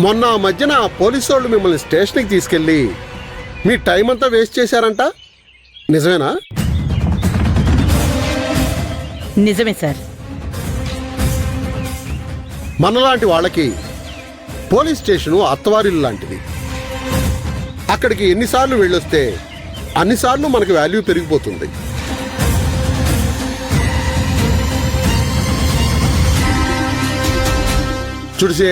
మొన్న ఆ మధ్యన పోలీసు వాళ్ళు మిమ్మల్ని స్టేషన్కి తీసుకెళ్ళి మీ టైం అంతా వేస్ట్ చేశారంట, నిజమేనా? నిజమే సార్. మనలాంటి వాళ్ళకి పోలీస్ స్టేషను అత్తవారిల్లు లాంటిది. అక్కడికి ఎన్నిసార్లు వెళ్ళొస్తే అన్నిసార్లు మనకి వాల్యూ పెరిగిపోతుంది. చూడిసే,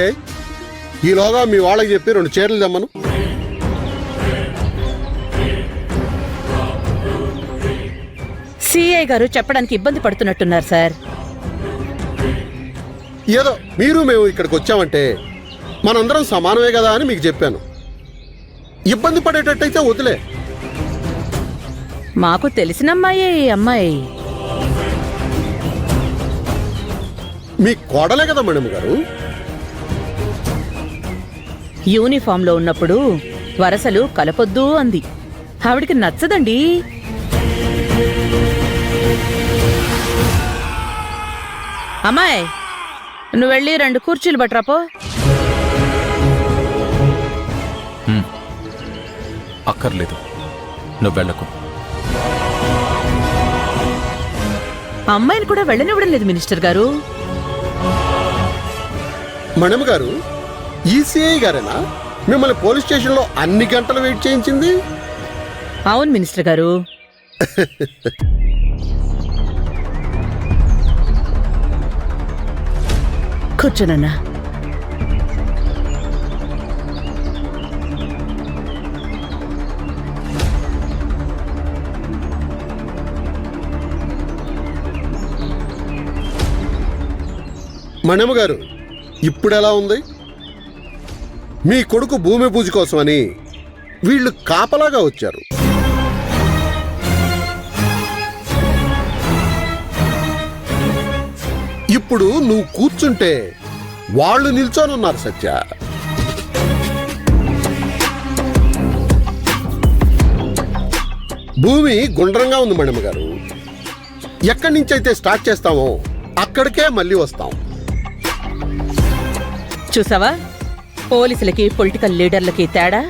ఈలోగా మీ వాళ్ళకి చెప్పి 2 చీరలు తెమ్మను. సిఐ గారు చెప్పడానికి ఇబ్బంది పడుతున్నట్టున్నారు సార్. ఏదో మీరు మేము ఇక్కడికి వచ్చామంటే మనందరం సమానమే కదా అని మీకు చెప్పాను. ఇబ్బంది పడేటట్టయితే వదిలే. మాకు తెలిసిన అమ్మాయే ఈ అమ్మాయి. మీ కోడలే కదా మేడం గారు. యూనిఫామ్లో ఉన్నప్పుడు వరసలు కలపొద్దు అంది. ఆవిడికి నచ్చదండి. అమ్మాయి, నువ్వు వెళ్ళి 2 కుర్చీలు పట్టరాపో. అక్కర్లేదు, నువ్వు వెళ్ళకు. అమ్మాయిని కూడా వెళ్ళనివ్వడం లేదు మినిస్టర్ గారు. మేడం గారు, ఈసీఐ గారేనా మిమ్మల్ని పోలీస్ స్టేషన్లో అన్ని గంటలు వెయిట్ చేయించింది? అవును మినిస్టర్ గారు. కూర్చోనన్నా. మేడం గారు, ఇప్పుడు ఎలా ఉంది? మీ కొడుకు భూమి పూజ కోసమని వీళ్ళు కాపలాగా వచ్చారు. ఇప్పుడు నువ్వు కూర్చుంటే వాళ్ళు నిల్చోనున్నారు సత్య. భూమి గుండ్రంగా ఉంది మేడం గారు. ఎక్కడి నుంచి అయితే స్టార్ట్ చేస్తామో అక్కడికే మళ్ళీ వస్తాం. చూసావా పోలీసులకి పొలిటికల్ లీడర్లకి తేడా?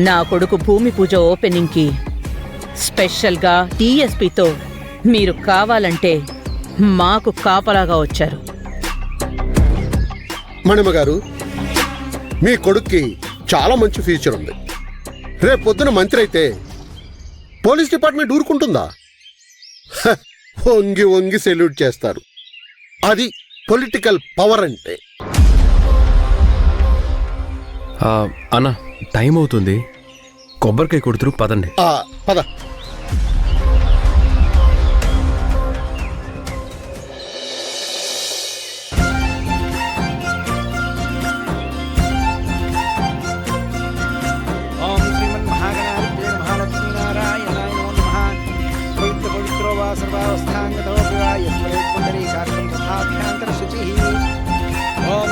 నా కొడుకు భూమి పూజ ఓపెనింగ్కి స్పెషల్గా డిఎస్పీతో మీరు కావాలంటే మాకు కాపలాగా వచ్చారు. మణిమ గారు, మీ కొడుక్కి చాలా మంచి ఫ్యూచర్ ఉంది. రేపు పొద్దున మంత్రి అయితే పోలీస్ డిపార్ట్మెంట్ ఊరుకుంటుందా? వంగి వంగి సెల్యూట్ చేస్తారు. అది పొలిటికల్ పవర్ అంటే. అన్న, టైం అవుతుంది, కొబ్బరికాయ కొడుతురు, పదండి. పద. ఓం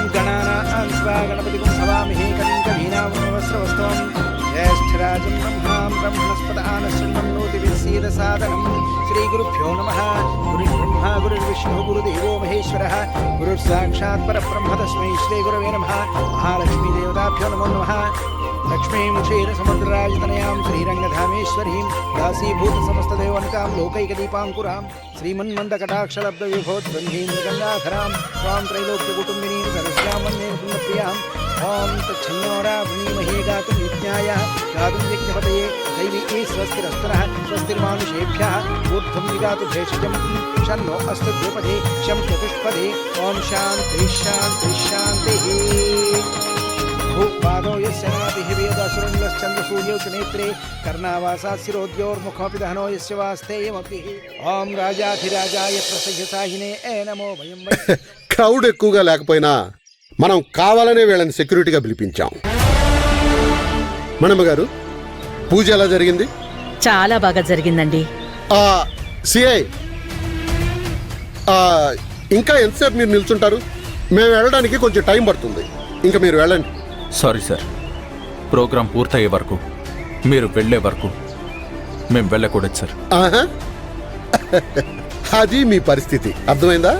గణపతిం భవామహే కవిం కవీనామవస్రవస్తం జ్యేష్ఠరాజం బ్రహ్మాం బ్రహ్మణస్పదాన శృణ్వన్నోతిభిస్సీద సాదనం. శ్రీ గురుభ్యో నమః. గురుర్బ్రహ్మ గురుర్విష్ణుః గురుదేవో మహేశ్వరః గురుర్సాక్షాత్ పరబ్రహ్మ తస్మై శ్రీ గురవే నమః. మహాలక్ష్మీ దేవతాభ్యో నమో నమః. లక్ష్మీం క్షీరసముద్రాయతనయాం శ్రీరంగధామేశ్వరీం దాసీభూత సమస్తదేవనికాం లోకైకదీపాంకురాం శ్రీమన్మందకటాక్షలబ్ధ విభోద్బంధీంద్రగంగాధరాం త్వాం త్రైలోక్యకుటుంబినీం సరస్యాం వందే ముకుందప్రియాం. ఓం తచ్చన్యోరావృణీమహే గాతుం యజ్ఞాయ గాతుం యజ్ఞపతయే దైవీ స్వస్తిరస్తనః స్వస్తిర్మానుషేభ్యः ఊర్ధ్వం విగాతు భేషజం షన్నో అస్తు ద్విపదే శం చతుష్పదే. ఓం శాంతి శాంతి శాంతిః. భూపాదో యస్య నాభిః వేదశృణ్వశ్చంద్రసూర్యౌ చ నేత్రే కర్ణావాసాశిరోద్యోర్ముఖమపి దహనో యస్య వాస్తేయమపిః. ఓం రాజాధిరాజాయ ప్రసహ్యసాహినే నమో వయం. క్రౌడ్ ఎక్కువగా లేకపోయినా మనం కావాలనే వీళ్ళని సెక్యూరిటీగా పిలిపించాం. మనమ్మ గారు, పూజ ఎలా జరిగింది? చాలా బాగా జరిగిందండి. సిఐ, ఇంకా ఎంతసేపు మీరు నిల్చుంటారు? మేము వెళ్ళడానికి కొంచెం టైం పడుతుంది. ఇంకా మీరు వెళ్ళండి. సారీ సార్, ప్రోగ్రాం పూర్తయ్యే వరకు, మీరు వెళ్ళే వరకు మేము వెళ్ళకూడదు సార్. అది మీ పరిస్థితి, అర్థమైందా?